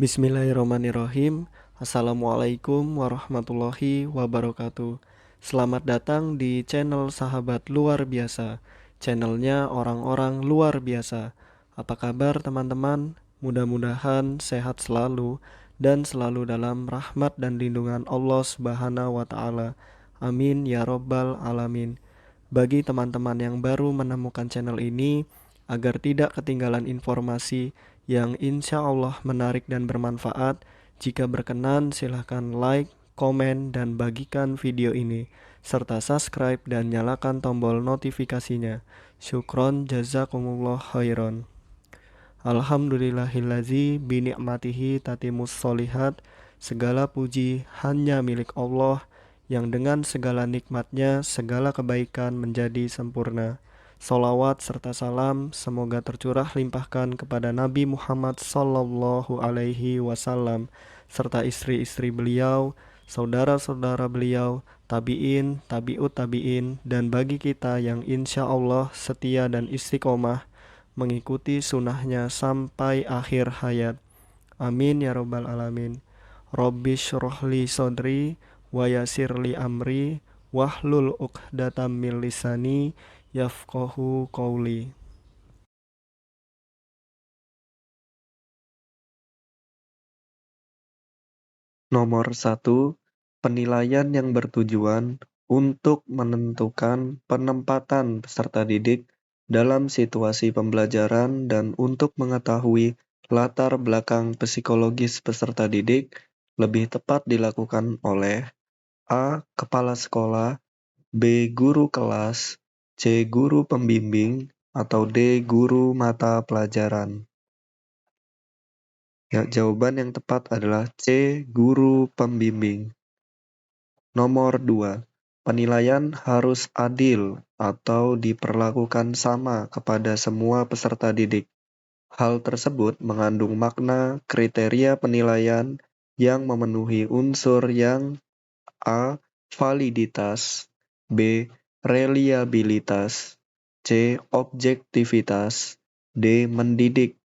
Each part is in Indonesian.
Bismillahirrahmanirrahim. Assalamualaikum warahmatullahi wabarakatuh. Selamat datang di channel Sahabat Luar Biasa. Channelnya orang-orang luar biasa. Apa kabar teman-teman? Mudah-mudahan sehat selalu dan selalu dalam rahmat dan lindungan Allah Subhanahu wa taala. Amin ya robbal alamin. Bagi teman-teman yang baru menemukan channel ini, agar tidak ketinggalan informasi yang insya Allah menarik dan bermanfaat, jika berkenan silahkan like, komen, dan bagikan video ini, serta subscribe dan nyalakan tombol notifikasinya. Syukron jazakumullah khairan. Alhamdulillahillazi bini'matihi tatimus solihat. Segala puji hanya milik Allah, yang dengan segala nikmatnya segala kebaikan menjadi sempurna. Salawat serta salam semoga tercurah limpahkan kepada Nabi Muhammad sallallahu alaihi wasallam serta istri-istri beliau, saudara-saudara beliau, tabi'in, tabi'ut tabi'in, dan bagi kita yang insya Allah setia dan istiqomah mengikuti sunnahnya sampai akhir hayat. Amin ya robbal alamin. Rabbi syrohli sodri wa yasirli amri wahlul uqdatam min lisani yafqahu qawli. Nomor 1. Penilaian yang bertujuan untuk menentukan penempatan peserta didik dalam situasi pembelajaran dan untuk mengetahui latar belakang psikologis peserta didik lebih tepat dilakukan oleh A. Kepala sekolah, B. Guru kelas, C. Guru pembimbing, atau D. Guru mata pelajaran. Ya, jawaban yang tepat adalah C. Guru pembimbing. Nomor 2. Penilaian harus adil atau diperlakukan sama kepada semua peserta didik. Hal tersebut mengandung makna kriteria penilaian yang memenuhi unsur yang A. Validitas, B. Reliabilitas, C. Objektivitas, D. Mendidik.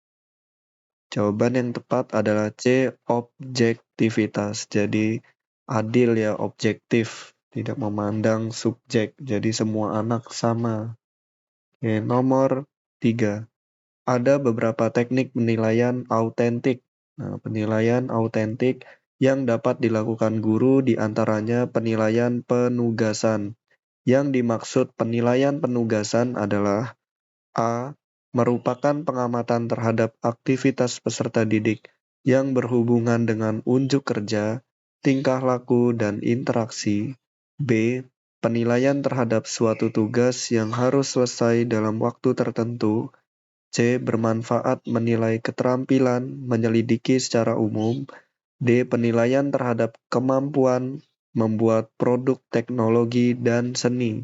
Jawaban yang tepat adalah C. Objektivitas. Jadi adil ya, objektif, tidak memandang subjek. Jadi semua anak sama. Oke, nomor 3. Ada beberapa teknik penilaian autentik. Nah, penilaian autentik yang dapat dilakukan guru diantaranya penilaian penugasan. Yang dimaksud penilaian penugasan adalah A. Merupakan pengamatan terhadap aktivitas peserta didik yang berhubungan dengan unjuk kerja, tingkah laku, dan interaksi. B. Penilaian terhadap suatu tugas yang harus selesai dalam waktu tertentu. C. Bermanfaat menilai keterampilan menyelidiki secara umum. D. Penilaian terhadap kemampuan membuat produk teknologi dan seni.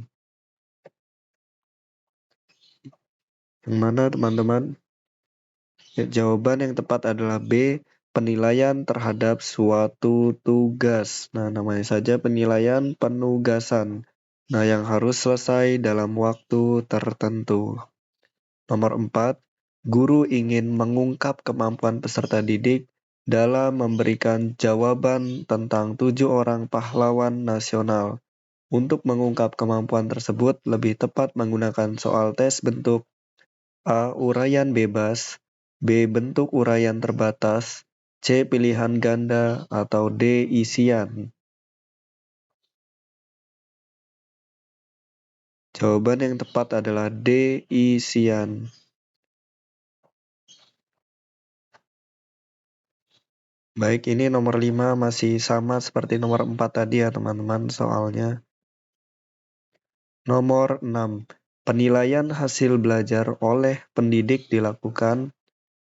Yang mana teman-teman? Ya, jawaban yang tepat adalah B. Penilaian terhadap suatu tugas. Nah, namanya saja penilaian penugasan. Nah, yang harus selesai dalam waktu tertentu. Nomor 4. Guru ingin mengungkap kemampuan peserta didik dalam memberikan jawaban tentang 7 orang pahlawan nasional. Untuk mengungkap kemampuan tersebut, lebih tepat menggunakan soal tes bentuk A. Uraian bebas, B. Bentuk uraian terbatas, C. Pilihan ganda, atau D. Isian. Jawaban yang tepat adalah D. Isian. Baik, ini nomor 5 masih sama seperti nomor 4 tadi ya teman-teman soalnya. Nomor 6. Penilaian hasil belajar oleh pendidik dilakukan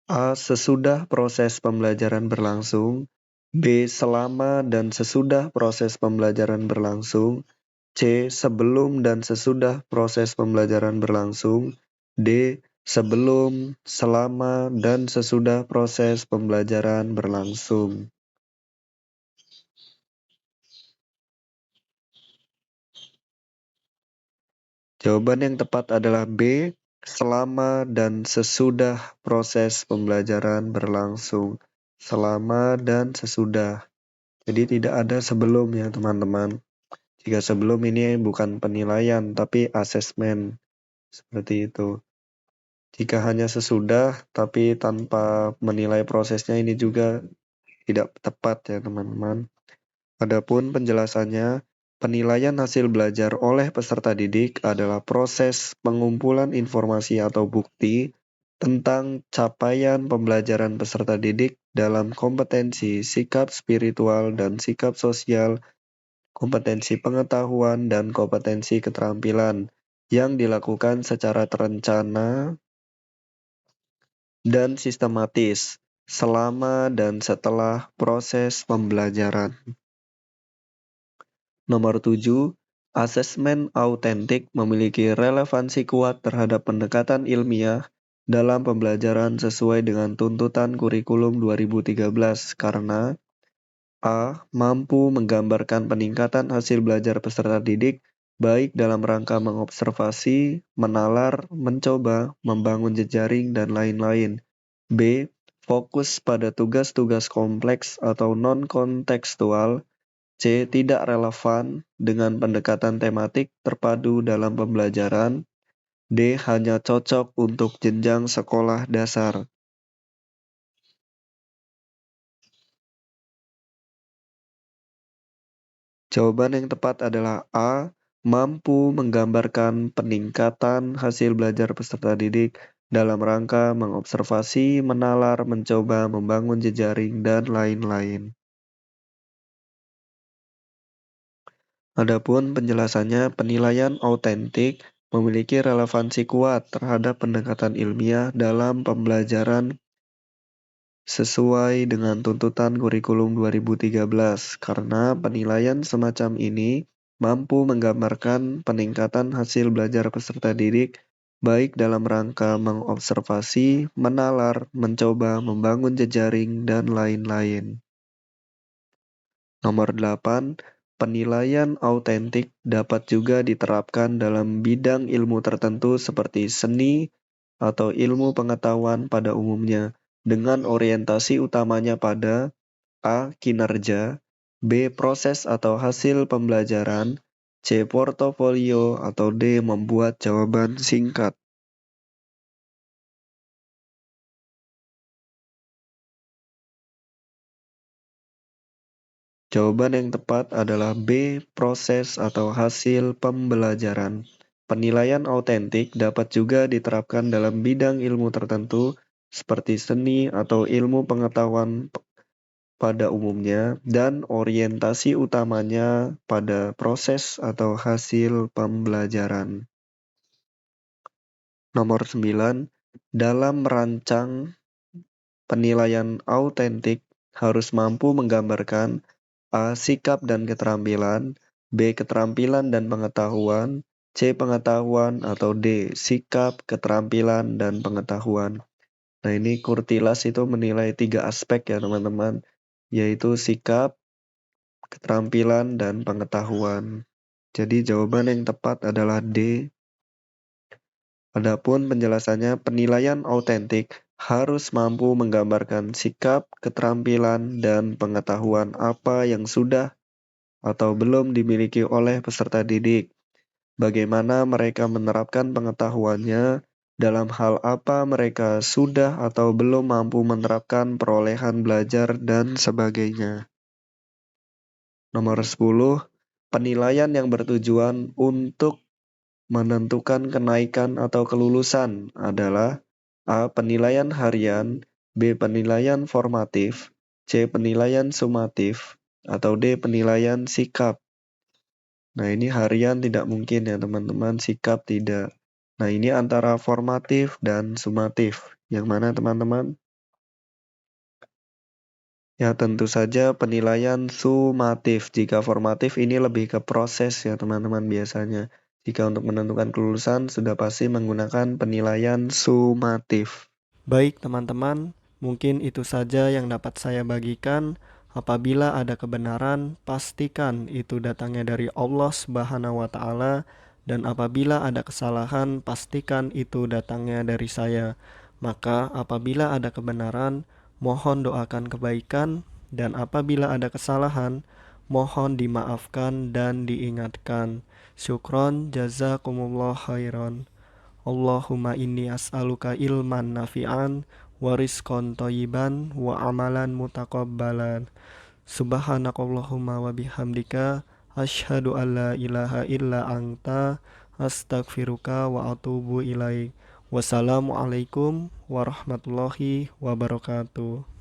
A. Sesudah proses pembelajaran berlangsung, B. Selama dan sesudah proses pembelajaran berlangsung, C. Sebelum dan sesudah proses pembelajaran berlangsung, D. Sebelum, selama, dan sesudah proses pembelajaran berlangsung. Jawaban yang tepat adalah B. Selama dan sesudah proses pembelajaran berlangsung. selama, dan sesudah. Jadi tidak ada sebelum ya teman-teman. Jika sebelum ini bukan penilaian tapi asesmen. Seperti itu. Jika hanya sesudah tapi tanpa menilai prosesnya ini juga tidak tepat ya teman-teman. Adapun penjelasannya, penilaian hasil belajar oleh peserta didik adalah proses pengumpulan informasi atau bukti tentang capaian pembelajaran peserta didik dalam kompetensi, sikap spiritual dan sikap sosial, kompetensi pengetahuan dan kompetensi keterampilan yang dilakukan secara terencana dan sistematis selama dan setelah proses pembelajaran. Nomor 7, asesmen autentik memiliki relevansi kuat terhadap pendekatan ilmiah dalam pembelajaran sesuai dengan tuntutan kurikulum 2013 karena A. Mampu menggambarkan peningkatan hasil belajar peserta didik baik dalam rangka mengobservasi, menalar, mencoba, membangun jejaring, dan lain-lain. B. Fokus pada tugas-tugas kompleks atau non-kontekstual. C. Tidak relevan dengan pendekatan tematik terpadu dalam pembelajaran. D. Hanya cocok untuk jenjang sekolah dasar. Jawaban yang tepat adalah A. Mampu menggambarkan peningkatan hasil belajar peserta didik dalam rangka mengobservasi, menalar, mencoba, membangun jejaring, dan lain-lain. Adapun penjelasannya, penilaian autentik memiliki relevansi kuat terhadap pendekatan ilmiah dalam pembelajaran sesuai dengan tuntutan kurikulum 2013 karena penilaian semacam ini mampu menggambarkan peningkatan hasil belajar peserta didik baik dalam rangka mengobservasi, menalar, mencoba, membangun jejaring, dan lain-lain. Nomor 8, penilaian autentik dapat juga diterapkan dalam bidang ilmu tertentu seperti seni atau ilmu pengetahuan pada umumnya, dengan orientasi utamanya pada A. Kinerja, B. Proses atau hasil pembelajaran, C. Portofolio, atau D. Membuat jawaban singkat. Jawaban yang tepat adalah B. Proses atau hasil pembelajaran. Penilaian autentik dapat juga diterapkan dalam bidang ilmu tertentu seperti seni atau ilmu pengetahuan pada umumnya dan orientasi utamanya pada proses atau hasil pembelajaran. Nomor 9, dalam merancang penilaian autentik harus mampu menggambarkan A. Sikap dan keterampilan, B. Keterampilan dan pengetahuan, C. Pengetahuan, atau D. Sikap, keterampilan, dan pengetahuan. Nah, ini Kurtilas itu menilai 3 aspek ya teman-teman, yaitu sikap, keterampilan, dan pengetahuan. Jadi jawaban yang tepat adalah D. Adapun penjelasannya, penilaian autentik harus mampu menggambarkan sikap, keterampilan, dan pengetahuan apa yang sudah atau belum dimiliki oleh peserta didik. Bagaimana mereka menerapkan pengetahuannya, dalam hal apa mereka sudah atau belum mampu menerapkan perolehan belajar, dan sebagainya. Nomor 10, penilaian yang bertujuan untuk menentukan kenaikan atau kelulusan adalah A. Penilaian harian, B. Penilaian formatif, C. Penilaian sumatif, atau D. Penilaian sikap. Nah, ini harian tidak mungkin ya teman-teman, sikap tidak. Nah, ini antara formatif dan sumatif. Yang mana teman-teman? Ya, tentu saja penilaian sumatif. Jika formatif ini lebih ke proses ya teman-teman biasanya. Jika untuk menentukan kelulusan sudah pasti menggunakan penilaian sumatif. Baik teman-teman, mungkin itu saja yang dapat saya bagikan. Apabila ada kebenaran, pastikan itu datangnya dari Allah Subhanahu wa Ta'ala, dan apabila ada kesalahan, pastikan itu datangnya dari saya. Maka apabila ada kebenaran, mohon doakan kebaikan, dan apabila ada kesalahan, mohon dimaafkan dan diingatkan. Syukron jazakumullah khairan. Allahumma inni as'aluka ilman nafi'an wa rizqan thayyiban wa amalan mutaqabbalan. Subhanakallahumma wa bihamdika asyhadu an la ilaha illa anta astaghfiruka wa atubu ilaik. Wassalamualaikum warahmatullahi wabarakatuh.